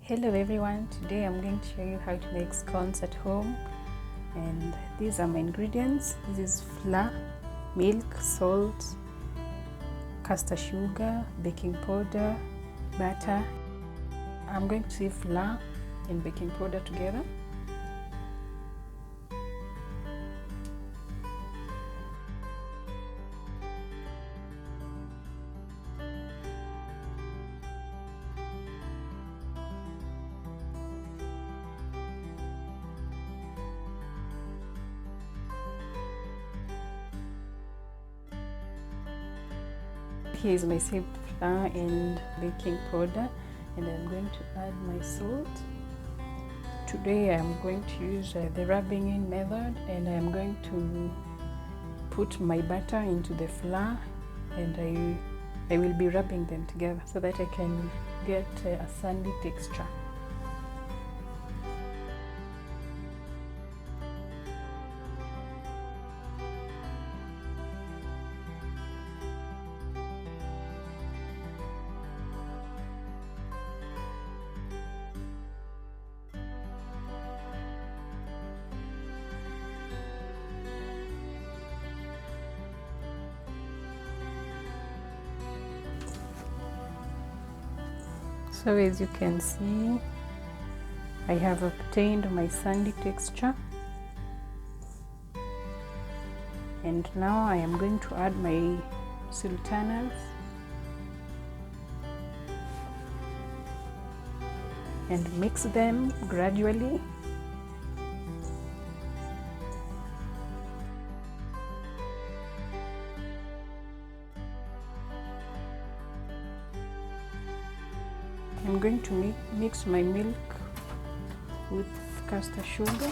Hello everyone, today I'm going to show you how to make scones at home, and these are my ingredients. This is flour, milk, salt, caster sugar, baking powder, butter. I'm going to sieve flour and baking powder together. Here is my sieved flour and baking powder, and I'm going to add my salt. Today I'm going to use the rubbing in method, and I'm going to put my butter into the flour, and I will be rubbing them together so that I can get a sandy texture. So as you can see, I have obtained my sandy texture, and now I am going to add my sultanas and mix them gradually. I'm going to mix my milk with caster sugar.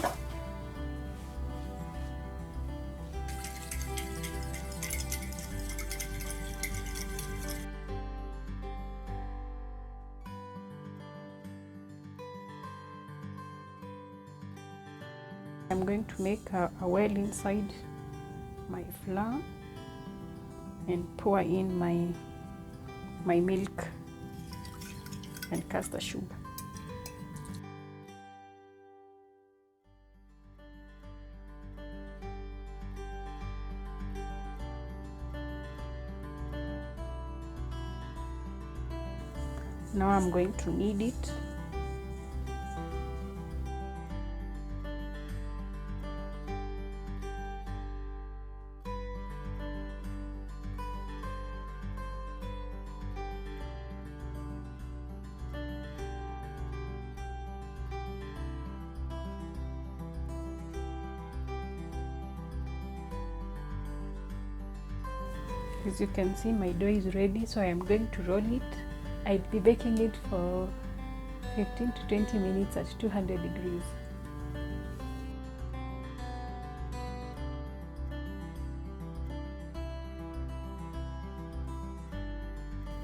I'm going to make a well inside my flour and pour in my milk and caster sugar. Now I'm going to knead it. As you can see, my dough is ready, so I am going to roll it. I'll be baking it for 15 to 20 minutes at 200 degrees.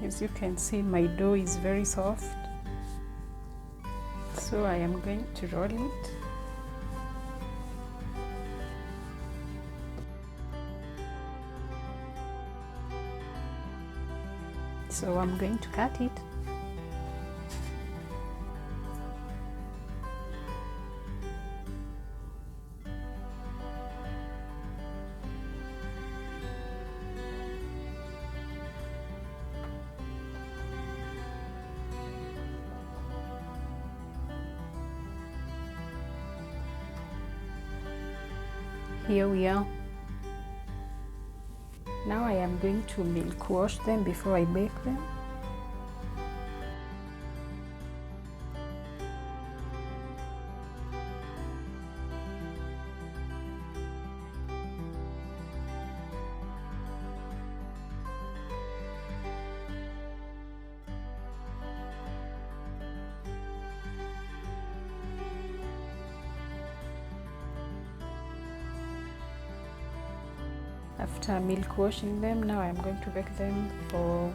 As you can see, my dough is very soft, so I am going to roll it. So I'm going to cut it. Here we are. Now I am going to milk wash them before I bake them. After milk washing them, now I'm going to bake them for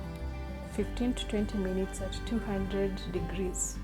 15 to 20 minutes at 200 degrees.